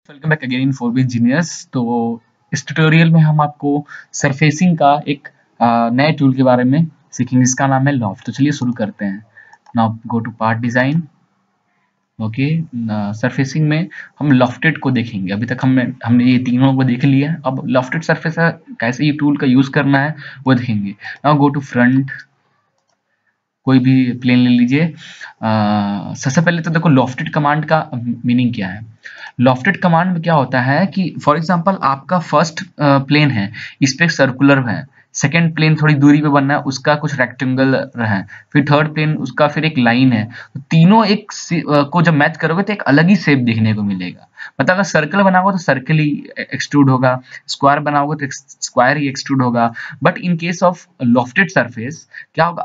Welcome back again in 4B engineers. तो इस tutorial में हम आपको सरफेसिंग का एक नए टूल के बारे में सीखेंगे जिसका नाम है लॉफ्ट। तो चलिए शुरू करते हैं। Now go to part design. Okay, surfacing में हम लॉफ्टेड को देखेंगे। अभी तक हमने ये तीनों को देख लिया। अब लॉफ्टेड सरफेस का कैसे ये टूल का यूज करना है वो देखेंगे। नाउ गो टू फ्रंट, कोई भी प्लेन ले लीजिए। सबसे पहले तो देखो लॉफ्टेड कमांड का मीनिंग क्या है। लॉफ्टेड कमांड में क्या होता है कि फॉर एग्जांपल आपका फर्स्ट प्लेन है, इस पे सर्कुलर है, सेकंड प्लेन थोड़ी दूरी पे बनना है, उसका कुछ रेक्टेंगल है, फिर थर्ड प्लेन उसका फिर एक लाइन है। तो तीनों एक को जब मैच करोगे तो एक अलग ही शेप देखने को मिलेगा। मतलब अगर सर्कल बनाओगे तो सर्कल ही एक्सट्रूड होगा, स्क्वायर बनाओगे तो स्क्वायर ही एक्सट्रूड होगा। But in case of lofted surface क्या होगा,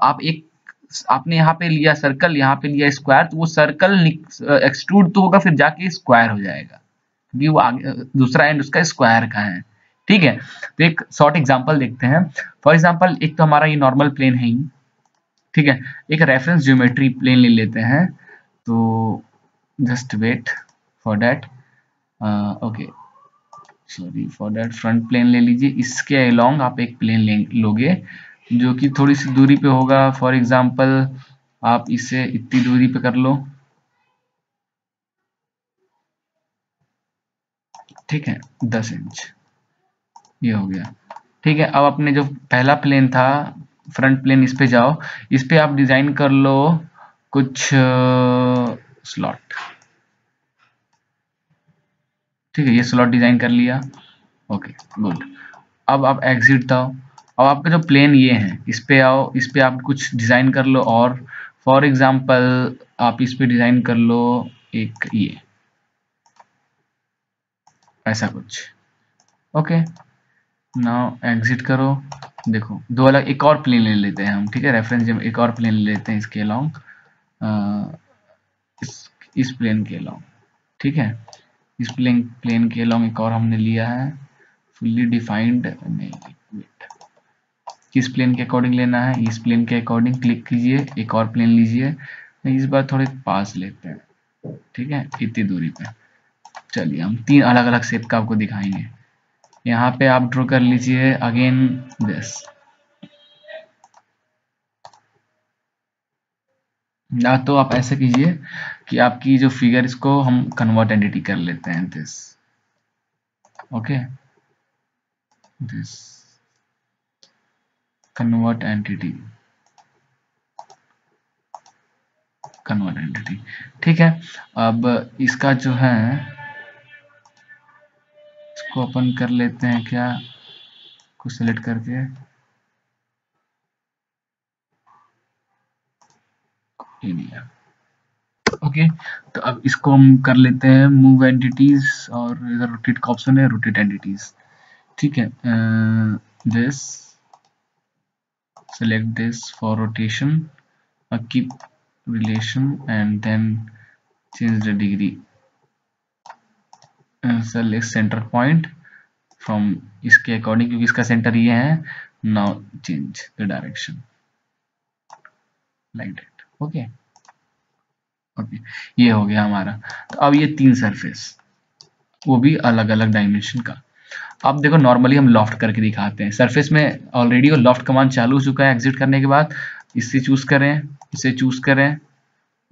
आपने यहाँ पे लिया सर्कल, यहाँ पे लिया स्क्वायर, तो वो सर्कल एक्सट्रूड तो होगा, फिर जाके स्क्वायर हो जाएगा क्योंकि वो आगे दूसरा एंड उसका स्क्वायर का है। ठीक है, तो एक शॉर्ट एग्जांपल देखते हैं। फॉर एग्जांपल एक तो हमारा ये नॉर्मल प्लेन है ही, ठीक है। एक रेफरेंस ज्योमेट्री प्लेन ले लेते हैं। तो just wait for that. Okay, sorry for that. Front plane ले लीजिए, इसके अलोंग आप एक प्लेन लोगे जो कि थोड़ी सी दूरी पे होगा। फॉर एग्जांपल आप इसे इतनी दूरी पे कर लो, ठीक है, 10 इंच, ये हो गया। ठीक है, अब अपने जो पहला प्लेन था फ्रंट प्लेन, इस पे जाओ, इस पे आप डिजाइन कर लो कुछ स्लॉट। ठीक है, ये स्लॉट डिजाइन कर लिया। Okay good. अब आप एग्जिट दो। अब आपका जो प्लेन ये है, इस पे आओ, इस पे आप कुछ डिजाइन कर लो। और फॉर एग्जांपल आप इस पे डिजाइन कर लो एक ये ऐसा कुछ। ओके, नाउ एग्जिट करो। देखो दो अलग, एक और प्लेन ले लेते हैं हम, ठीक है, रेफरेंस जब एक और प्लेन ले लेते हैं इसके अलोंग, इस प्लेन के अलोंग। ठीक है, इस प्लेन के अलोंग एक और हमने लिया है, फुल्ली डिफाइंड नहीं, वेट, किस प्लेन के अकॉर्डिंग लेना है, इस प्लेन के अकॉर्डिंग क्लिक कीजिए, एक और प्लेन लीजिए। इस बार थोड़े पास लेते हैं, ठीक है, इतनी दूरी पे। चलिए हम तीन अलग अलग शेप का आपको दिखाएंगे। यहाँ पे आप ड्रॉ कर लीजिए अगेन दिस, या तो आप ऐसे कीजिए कि आपकी जो फिगर, इसको हम कन्वर्ट एंटिटी कर लेते हैं, this. Okay, this convert entity, convert entity, ठीक है। अब इसका जो है, इसको अपन कर लेते हैं क्या, को सिलेक्ट करके एरिया। ओके, तो अब इसको हम कर लेते हैं मूव एंटिटीज, और इधर रोटेट का ऑप्शन है, रोटेट एंटिटीज। ठीक है, this, select this for rotation, keep relation and then change the degree, select center point from इसके अकॉर्डिंग, क्योंकि इसका सेंटर ये है। Now change the direction like that. Okay okay, ये हो गया हमारा। तो अब ये तीन सरफेस, वो भी अलग अलग डायमेंशन का। अब देखो नॉर्मली हम लॉफ्ट करके दिखाते हैं। सरफेस में ऑलरेडी वो लॉफ्ट कमांड चालू हो चुका है। एग्जिट करने के बाद इससे चूज करें, इसे चूज करें।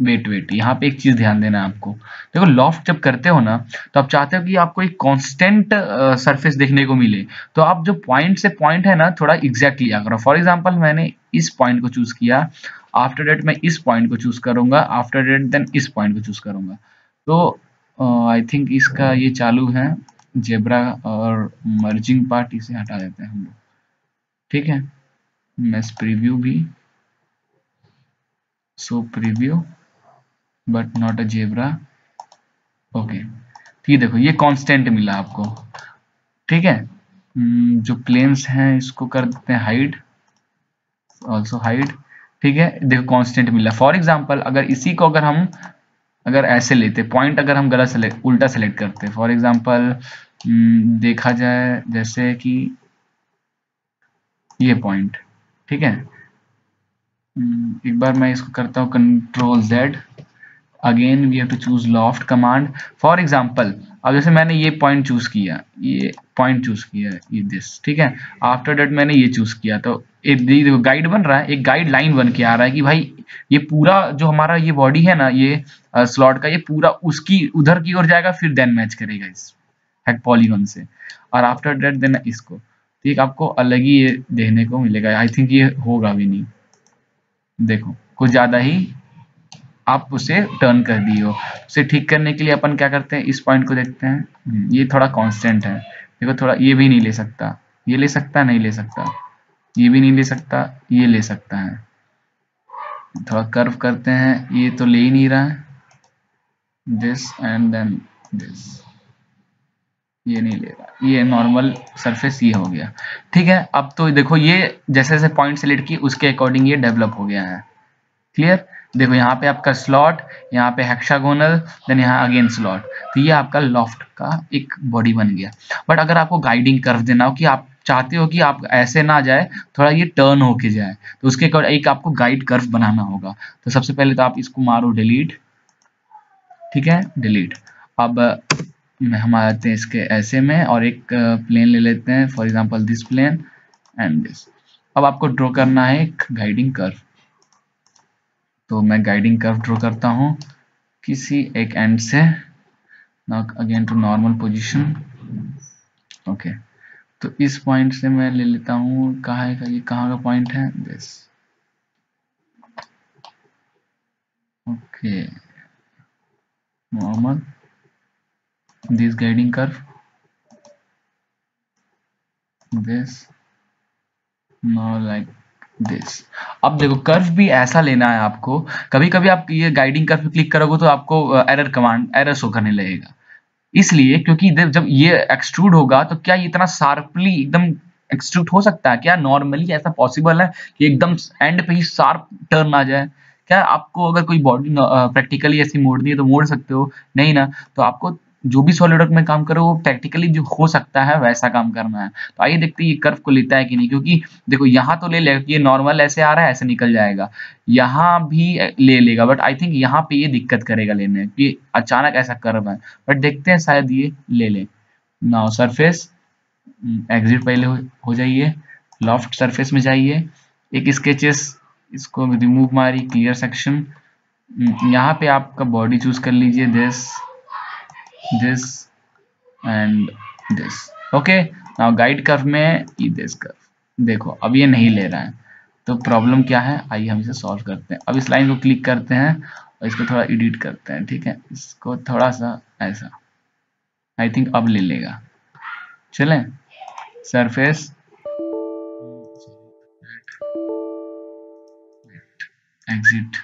वेट, यहाँ पे एक चीज ध्यान देना है आपको। देखो लॉफ्ट जब करते हो ना, तो आप चाहते हो कि आपको एक कांस्टेंट सरफेस देखने को मिले। तो आप जो पॉइंट से पॉइंट है ना, थोड़ा एग्जैक्ट लिया करो। फॉर एग्जांपल मैंने इस पॉइंट को चूज किया, आफ्टर दैट मैं इस पॉइंट को चूज करूंगा, आफ्टर दैट देन इस पॉइंट को चूज करूंगा। तो आई थिंक इसका ये चालू है जेब्रा और मर्जिंग पार्ट, इसे हटा देते हैं हम लोग। ठीक है, मैस प्रीव्यू भी, so preview but not a zebra. Okay, ठीक, देखो ये कांस्टेंट मिला आपको। ठीक है, जो प्लेन्स हैं इसको कर देते हैं हाइड, ऑल्सो हाइड। ठीक है, देखो कांस्टेंट मिला। फॉर एग्जांपल अगर इसी को अगर हम अगर ऐसे लेते पॉइंट, अगर हम गलत सेलेक्ट, उल्टा सेलेक्ट करते, फॉर एग्जांपल देखा जाए जैसे कि ये पॉइंट, ठीक है, एक बार मैं इसको करता हूँ control Z. Again we have to choose loft command. For example अब जैसे मैंने ये पॉइंट चूज किया, ये पॉइंट चूज किया, ये दिस, ठीक है। आफ्टर दैट मैंने ये चूज किया, तो एक देखो गाइड बन रहा है, एक गाइड लाइन बन के आ रहा है कि भाई ये पूरा जो हमारा ये बॉडी है ना, ये स्लॉट का, ये पूरा उसकी उधर की ओर जाएगा, फिर देन मैच करेगा इस हेड पॉलीगन से, और आफ्टर दैट देन इसको, ठीक, आपको अलग ही ये देखने को मिलेगा। आई थिंक ये होगा भी नहीं, देखो कुछ ज्यादा ही आप उसे टर्न कर दिए हो। उसे ठीक करने के लिए अपन क्या करते हैं, इस पॉइंट को देखते हैं, ये थोड़ा कांस्टेंट है, देखो थोड़ा ये भी नहीं ले सकता, ये ले सकता, नहीं ले सकता, ये भी नहीं ले सकता, ये ले सकता है, थोड़ा कर्व करते हैं, ये तो ले ही नहीं रहा है, दिस एंड देन दिस, ये नहीं ले रहा, ये नॉर्मल सरफेस ये हो गया, ठीक है। अब तो देखो ये जैसे जैसे पॉइंट सेलेक्ट किए उसके अकॉर्डिंग ये डेवलप हो गया है, क्लियर। देखो यहाँ पे आपका स्लॉट, यहाँ पे हेक्सागोनल, देन यहाँ अगेन स्लॉट, तो ये आपका लॉफ्ट का एक बॉडी बन गया। बट अगर आपको गाइडिंग कर्व देना हो कि आप चाहते हो कि आप ऐसे ना जाए, थोड़ा ये टर्न होके जाए, तो उसके एक आपको गाइड कर्व बनाना होगा। तो सबसे पहले तो आप इसको मारो डिलीट, ठीक है, डिलीट। अब हम आते हैं इसके ऐसे में, और एक प्लेन ले लेते हैं, for example this plane and this. अब आपको ड्रॉ करना है एक गाइडिंग कर्व, तो मैं गाइडिंग कर्व ड्रॉ करता हूँ किसी एक एंड से, now again to normal position, okay. तो इस पॉइंट से मैं ले लेता हूँ, कहाँ है का, ये कहाँ का पॉइंट है, this, okay, normal this guiding curve, this, now like this. अब देखो कर्व भी ऐसा लेना है आपको, कभी कभी आप ये गाइडिंग कर्व पे क्लिक करोगे तो आपको एरर कमांड, एरर शो करने लगेगा, इसलिए क्योंकि जब ये एक्सट्रूड होगा तो क्या ये इतना शार्पली एकदम एक्सट्रूड हो सकता है क्या? नॉर्मली ऐसा पॉसिबल है कि एकदम एंड पे ही शार्प टर्न आ जाए क्या? आपको अगर कोई बॉडी प्रैक्टिकली ऐसी मोड़नी है तो मोड़ सकते हो, नहीं ना, तो आपको जो भी सॉलिडवर्क में काम करो वो प्रैक्टिकली जो हो सकता है वैसा काम करना है। तो आइए देखते हैं ये कर्व को लेता है कि नहीं, क्योंकि देखो यहाँ तो ले लेगा, ये नॉर्मल ऐसे आ रहा है, ऐसे निकल जाएगा, यहाँ भी ले लेगा, बट आई थिंक यहाँ पे ये दिक्कत करेगा लेने कि अचानक ऐसा कर्व है, बट देखते हैं शायद ये ले ले। नाउ सरफेस, एग्जिट पहले हो जाइए, लॉफ्ट सरफेस में जाइए, एक स्केचेस, इसको रिमूव मारी, क्लियर सेक्शन, यहाँ पे आपका बॉडी चूज कर लीजिए, this this and this, okay. Now guide curve में दिस कर्व, देखो अब ये नहीं ले रहा है, तो प्रॉब्लम क्या है, आइए हम इसे सॉल्व करते हैं। अब इस लाइन को क्लिक करते हैं और इसको थोड़ा एडिट करते हैं, ठीक है, इसको थोड़ा सा ऐसा, आई थिंक अब ले लेगा, चलें, surface, exit,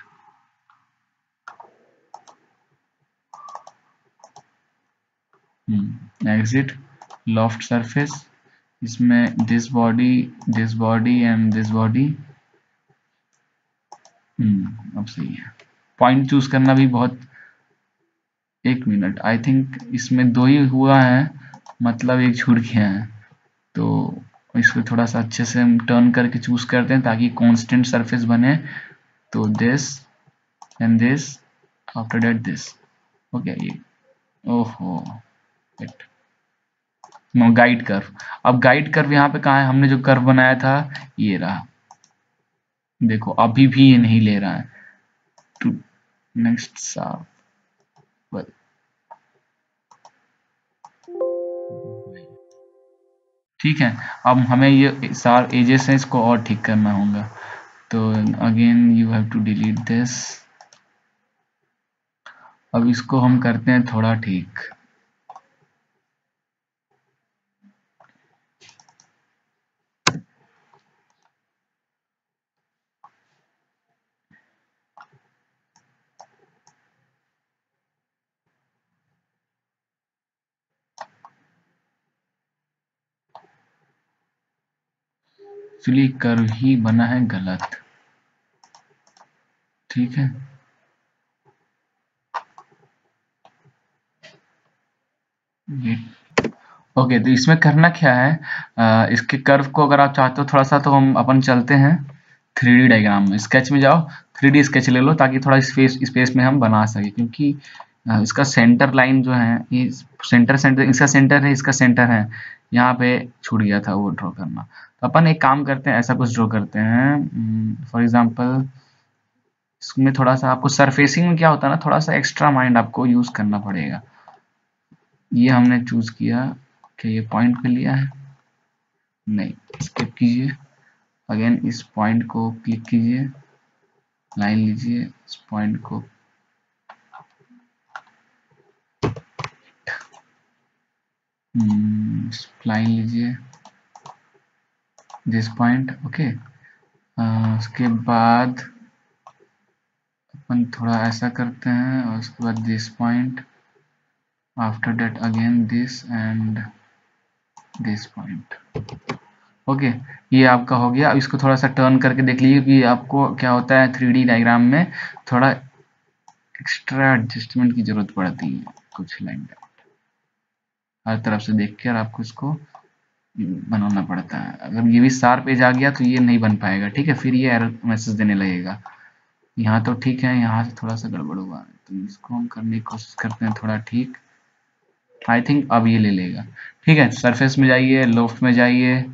exit, loft surface, इसमें this body and this body, अब सही है। पॉइंट चूज करना भी बहुत, एक मिनट, आई थिंक इसमें दो ही हुआ है, मतलब एक छूट गया है, तो इसको थोड़ा सा अच्छे से हम टर्न करके चूज करते हैं ताकि कांस्टेंट सरफेस बने। तो this and this, after that this, okay, ये, ओहो, नो गाइड कर्व। अब गाइड कर्व यहाँ पे कहाँ है, हमने जो कर्व बनाया था ये रहा, देखो अभी भी ये नहीं ले रहा है, टू नेक्स्ट साफ, ठीक है। अब हमें ये सार एजेस हैं, इसको और ठीक करना होगा, तो again you have to delete this. अब इसको हम करते हैं थोड़ा ठीक, एक्चुअली कर्व ही बना है गलत, ठीक है, ये ओके। तो इसमें करना क्या है, इसके कर्व को अगर आप चाहते हो थोड़ा सा, तो हम अपन चलते हैं 3D डायग्राम में, स्केच में जाओ, 3D स्केच ले लो ताकि थोड़ा स्पेस स्पेस में हम बना सके, क्योंकि इसका सेंटर लाइन जो है, ये सेंटर इसका सेंटर है, इसका सेंटर है, यहाँ पे छूट गया था वो ड्रॉ करना। तो अपन एक काम करते हैं, ऐसा कुछ ड्रॉ करते हैं। फॉर एग्जांपल इसमें थोड़ा सा आपको सरफेसिंग में क्या होता है ना, थोड़ा सा एक्स्ट्रा माइंड आपको यूज करना पड़ेगा। ये हमने चूज किया कि ये पॉइंट पे लिया है, नहीं, स्किप कीजिए। अगेन इस पॉइंट को क्लिक कीजिए, लाइन लीजिए, इस पॉइंट को लाइन लीजिए, दिस पॉइंट, ओके। उसके बाद अपन थोड़ा ऐसा करते हैं, और उसके बाद this point, after that again this and this point, okay. ये आपका हो गया। अब इसको थोड़ा सा टर्न करके देख लीजिए कि आपको क्या होता है 3D डायग्राम में थोड़ा एक्स्ट्रा एडजस्टमेंट की जरूरत पड़ती है, कुछ लाइन हर तरफ से देख कर आपको इसको बनाना पड़ता है। अगर ये भी शार्प एज आ गया तो ये नहीं बन पाएगा, ठीक है, फिर ये एरर मैसेज देने लगेगा। यहाँ तो ठीक है, यहाँ से थोड़ा सा गड़बड़ हुआ है, तो इसको हम करने की कोशिश करते हैं थोड़ा ठीक। आई थिंक अब ये ले लेगा, ठीक है। सरफेस में जाइए, लोफ्ट में जाइए,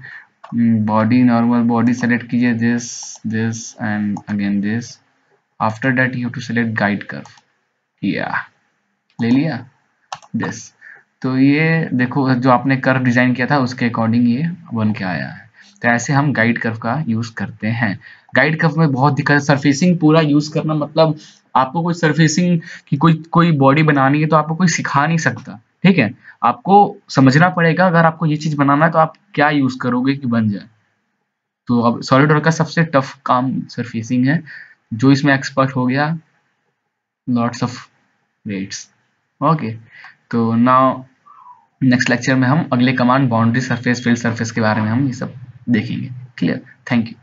बॉडी, नॉर्मल बॉडी सेलेक्ट कीजिए, this this and again this. After that you have to select guide curve, या ले लिया दिस। तो ये देखो जो आपने कर्व डिजाइन किया था उसके अकॉर्डिंग ये बन के आया है। तो ऐसे हम गाइड कर्व का यूज करते हैं। गाइड कर्व में बहुत दिक्कत है, सरफेसिंग पूरा यूज करना, मतलब आपको कोई सरफेसिंग की कोई बॉडी बनानी है तो आपको कोई सिखा नहीं सकता, ठीक है। आपको समझना पड़ेगा, अगर आपको ये चीज बनाना है तो आप क्या यूज करोगे कि बन जाए। तो अब सॉलिड वर्क का सबसे टफ काम सरफेसिंग है। जो इसमें एक्सपर्ट हो गया, लॉट्स ऑफ वेट्स, ओके। तो नाउ नेक्स्ट लेक्चर में हम अगले command, boundary surface, field surface के बारे में हम ये सब देखेंगे। Clear, thank you.